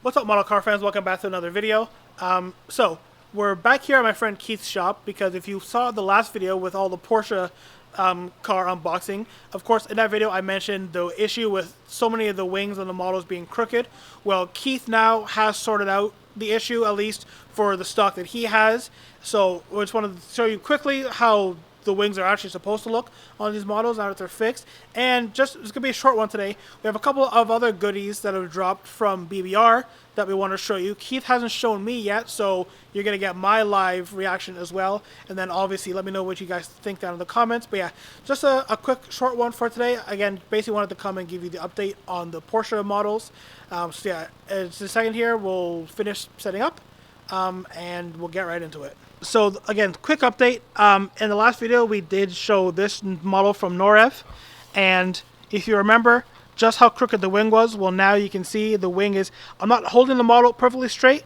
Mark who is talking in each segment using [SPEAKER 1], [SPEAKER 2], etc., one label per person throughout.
[SPEAKER 1] What's up, model car fans? Welcome back to another video. So we're back here at my friend Keith's shop because if you saw the last video with all the Porsche car unboxing, of course in that video I mentioned the issue with so many of the wings on the models being crooked. Well, Keith now has sorted out the issue, at least for the stock that he has. So I just wanted to show you quickly how the wings are actually supposed to look on these models now that they're fixed. And just, it's going to be a short one today. We have a couple of other goodies that have dropped from BBR that we want to show you. Keith hasn't shown me yet, so you're going to get my live reaction as well. And then obviously let me know what you guys think down in the comments. But yeah, just a quick short one for today. Again, basically wanted to come and give you the update on the Porsche models. So yeah, it's a second here. We'll finish setting up and we'll get right into it. So again, quick update. In the last video, we did show this model from Norev, and if you remember just how crooked the wing was, well, now you can see the wing is. I'm not holding the model perfectly straight,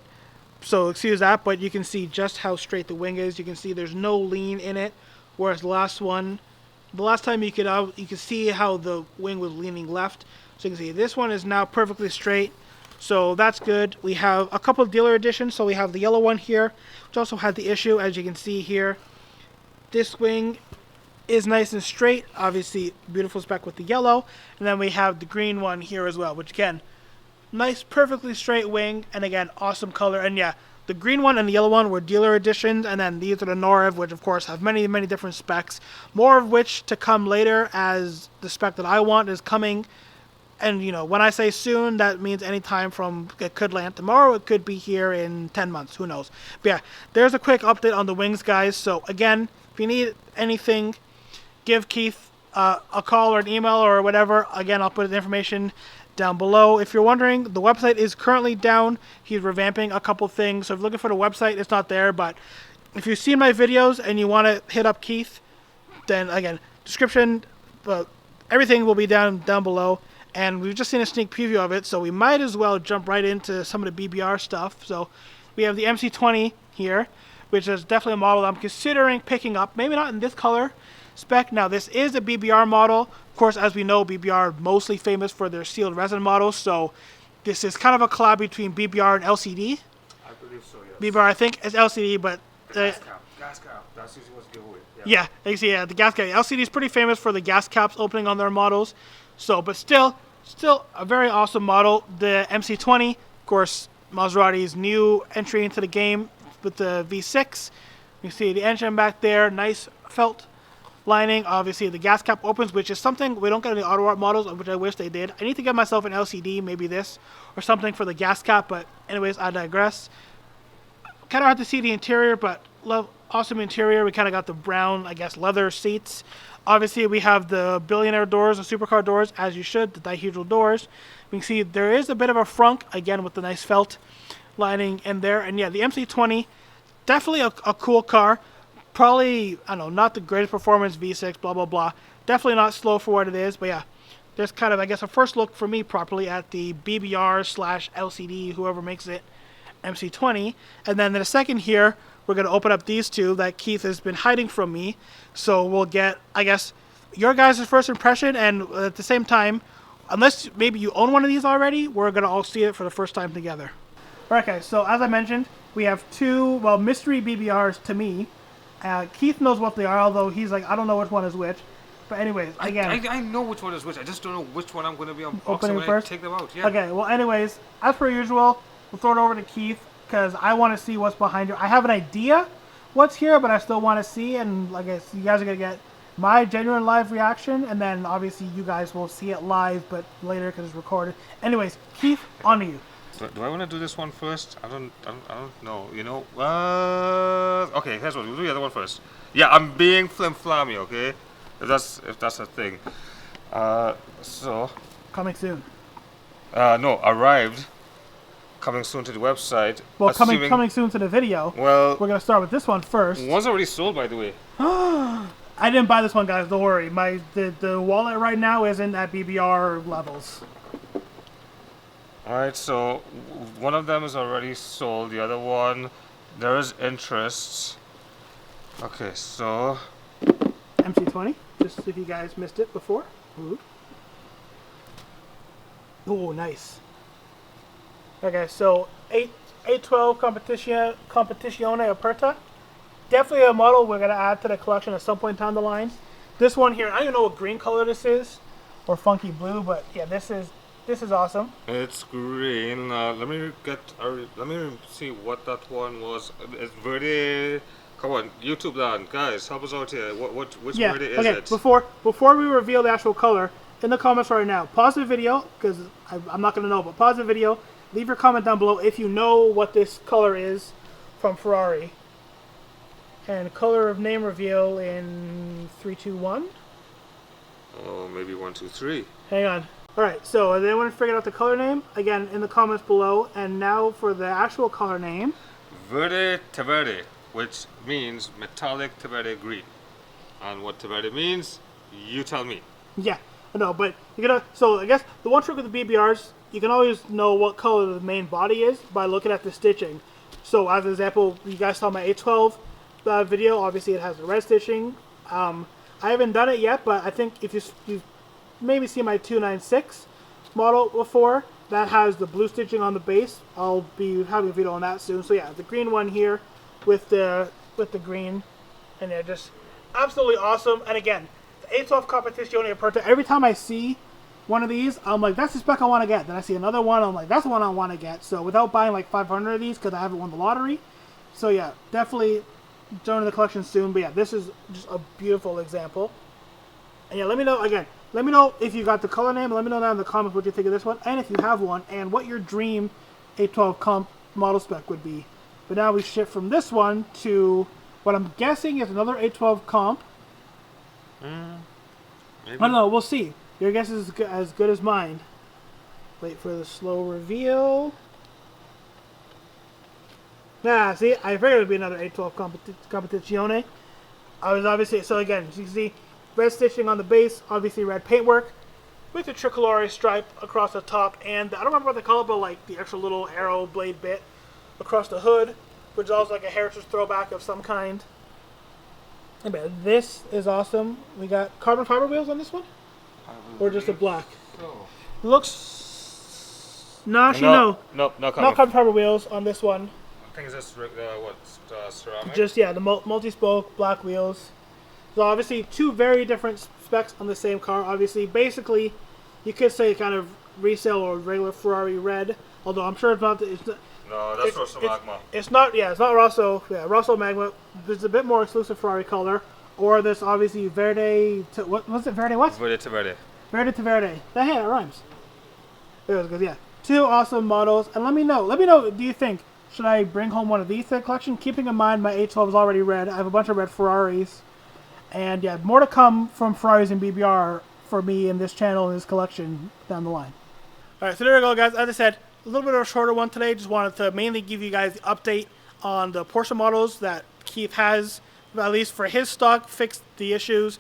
[SPEAKER 1] so excuse that, but you can see just how straight the wing is. You can see there's no lean in it, whereas the last time you could see how the wing was leaning left. So you can see this one is now perfectly straight. So that's good. We have a couple of dealer editions. So we have the yellow one here, which also had the issue, as you can see here. This wing is nice and straight. Obviously, beautiful spec with the yellow. And then we have the green one here as well, which again, nice, perfectly straight wing. And again, awesome color. And yeah, the green one and the yellow one were dealer editions. And then these are the Norev, which of course have many, many different specs. More of which to come later, as the spec that I want is coming. And, you know, when I say soon, that means any time from, it could land tomorrow, it could be here in 10 months, who knows. But yeah, there's a quick update on the wings, guys. So again, if you need anything, give Keith a call or an email or whatever. Again, I'll put the information down below. If you're wondering, the website is currently down. He's revamping a couple things. So if you're looking for the website, it's not there. But if you've seen my videos and you want to hit up Keith, then again, description, everything will be down below. And we've just seen a sneak preview of it, so we might as well jump right into some of the BBR stuff. So we have the MC20 here, which is definitely a model I'm considering picking up. Maybe not in this color spec. Now, this is a BBR model. Of course, as we know, BBR are mostly famous for their sealed resin models. So this is kind of a collab between BBR and LCD.
[SPEAKER 2] I believe so, yes.
[SPEAKER 1] BBR, I think, is LCD, but...
[SPEAKER 2] gas cap. That's usually what's giveaway.
[SPEAKER 1] Yeah, you can see, yeah, the gas cap. LCD is pretty famous for the gas caps opening on their models. So, but still a very awesome model. The MC20, of course, Maserati's new entry into the game with the V6. You see the engine back there, nice felt lining. Obviously, the gas cap opens, which is something we don't get in the auto art models, which I wish they did. I need to get myself an LCD, maybe this, or something for the gas cap, but anyways, I digress. Kind of hard to see the interior, but love awesome interior. We kind of got the brown, I guess, leather seats. Obviously, we have the billionaire doors, the supercar doors, as you should, the dihedral doors. We can see there is a bit of a frunk, again, with the nice felt lining in there. And yeah, the MC20, definitely a cool car. Probably, I don't know, not the greatest performance, V6, blah, blah, blah. Definitely not slow for what it is, but yeah. There's kind of, I guess, a first look for me properly at the BBR/LCD, whoever makes it, MC20. And then in a second here, we're going to open up these two that Keith has been hiding from me. So we'll get, I guess, your guys' first impression. And at the same time, unless maybe you own one of these already, we're going to all see it for the first time together. Alright guys, so as I mentioned, we have two, well, mystery BBRs to me. Keith knows what they are, although he's like, I don't know which one is which. But anyways, again...
[SPEAKER 2] I know which one is which. I just don't know which one I'm going to be unboxing when
[SPEAKER 1] first?
[SPEAKER 2] I take them out. Yeah.
[SPEAKER 1] Okay, well anyways, as per usual, we'll throw it over to Keith, because I want to see what's behind you. I have an idea what's here, but I still want to see, and like I said, you guys are going to get my genuine live reaction, and then obviously you guys will see it live, but later because it's recorded. Anyways, Keith, on to you.
[SPEAKER 2] Do I want to do this one first? I don't know. You know, okay, here's what we'll do the other one first. Yeah, I'm being flim-flammy, okay? If that's a thing. So
[SPEAKER 1] Coming soon.
[SPEAKER 2] No, arrived. Coming soon to the website.
[SPEAKER 1] Well, coming soon to the video.
[SPEAKER 2] Well,
[SPEAKER 1] we're gonna start with this one first.
[SPEAKER 2] One's already sold, by the way.
[SPEAKER 1] I didn't buy this one, guys. Don't worry. The wallet right now isn't at BBR levels.
[SPEAKER 2] All right, so one of them is already sold. The other one, there is interest. Okay, so
[SPEAKER 1] MC20. Just if you guys missed it before. Ooh. Ooh, nice. Okay, so 812 Competizione Aperta. Definitely a model we're gonna add to the collection at some point down the line. This one here, I don't even know what green color this is, or funky blue, but yeah, this is awesome.
[SPEAKER 2] It's green. Let me see what that one was. It's Verde. Come on, YouTube land, guys, help us out here. Which Verde is it?
[SPEAKER 1] Before we reveal the actual color, in the comments right now, pause the video because I'm not gonna know, but pause the video. Leave your comment down below if you know what this color is from Ferrari. And color of name reveal in 3, 2, 1.
[SPEAKER 2] Oh, maybe 1, 2, 3.
[SPEAKER 1] Hang on. Alright, so has anyone figured out the color name? Again, in the comments below. And now for the actual color name.
[SPEAKER 2] Verde Tet Ferrari, which means metallic Teverde green. And what Teverde means, you tell me.
[SPEAKER 1] Yeah, I know, but you're gonna. So I guess the one trick with the BBRs, you can always know what color the main body is by looking at the stitching. So as an example, you guys saw my 812 video. Obviously, it has the red stitching. I haven't done it yet, but I think if you've maybe seen my 296 model before, that has the blue stitching on the base. I'll be having a video on that soon. So yeah, the green one here with the green, and yeah, just absolutely awesome. And again, the 812 Competizione Aperta. Every time I see one of these, I'm like, that's the spec I want to get. Then I see another one, I'm like, that's the one I want to get. So without buying like 500 of these, because I haven't won the lottery. So yeah, definitely joining the collection soon. But yeah, this is just a beautiful example. And yeah, let me know again. Let me know if you got the color name. Let me know down in the comments what you think of this one, and if you have one, and what your dream 812 comp model spec would be. But now we shift from this one to what I'm guessing is another 812 comp.
[SPEAKER 2] Maybe.
[SPEAKER 1] I don't know. We'll see. Your guess is as good as mine. Wait for the slow reveal. Yeah, see, I figured it would be another 812 Competizione. I was obviously, so again, as you can see, red stitching on the base, obviously red paintwork, with the tricolore stripe across the top, and I don't remember what they call it, but like the actual little arrow blade bit across the hood, which is also like a heritage throwback of some kind. And man, this is awesome. We got carbon fiber wheels on this one? Or just a black?
[SPEAKER 2] So.
[SPEAKER 1] Looks... No, actually, no.
[SPEAKER 2] Nope, not
[SPEAKER 1] carbon fiber wheels on this one.
[SPEAKER 2] I think it's just, ceramic?
[SPEAKER 1] Just, yeah, the multi-spoke black wheels. So obviously, two very different specs on the same car. Obviously, basically, you could say kind of resale or regular Ferrari red. Although I'm sure it's not...
[SPEAKER 2] No, that's Rosso Magma.
[SPEAKER 1] It's not, yeah, it's not Rosso. Yeah, Rosso Magma. There's a bit more exclusive Ferrari color. Or this, obviously, Verde... What was it? Verde what?
[SPEAKER 2] Verde Tet Ferrari.
[SPEAKER 1] Verde Tet Ferrari. Hey, that rhymes. It was good, yeah. Two awesome models. And let me know, do you think, should I bring home one of these to the collection? Keeping in mind my 812 is already red. I have a bunch of red Ferraris. And yeah, more to come from Ferraris and BBR for me in this channel and this collection down the line. Alright, so there we go, guys. As I said, a little bit of a shorter one today. Just wanted to mainly give you guys the update on the Porsche models that Keith has, at least for his stock, fixed the issues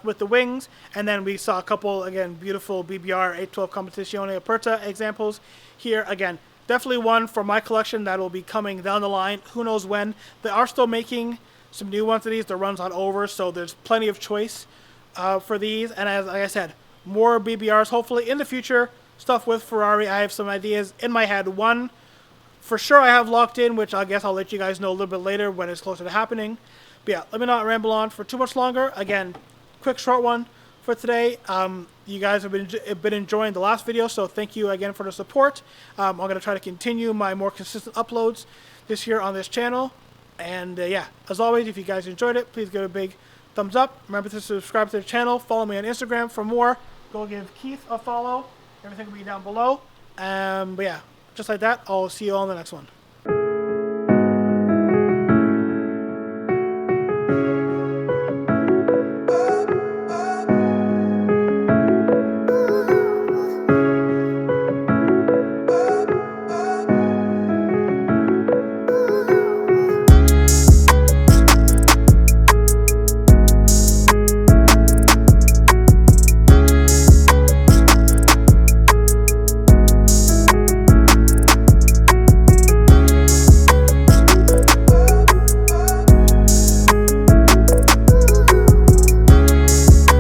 [SPEAKER 1] with the wings. And then we saw a couple, again, beautiful BBR 812 Competizione Aperta examples here. Again, definitely one for my collection that will be coming down the line. Who knows when. They are still making some new ones of these. The run's not over, so there's plenty of choice for these. And as like I said, more BBRs hopefully in the future. Stuff with Ferrari. I have some ideas in my head. One for sure I have locked in, which I guess I'll let you guys know a little bit later when it's closer to happening. But yeah, let me not ramble on for too much longer. Again, quick short one for today. You guys have been enjoying the last video, so thank you again for the support. I'm going to try to continue my more consistent uploads this year on this channel. And yeah, as always, if you guys enjoyed it, please give it a big thumbs up. Remember to subscribe to the channel. Follow me on Instagram for more. Go give Keith a follow. Everything will be down below. But yeah, just like that, I'll see you all in the next one.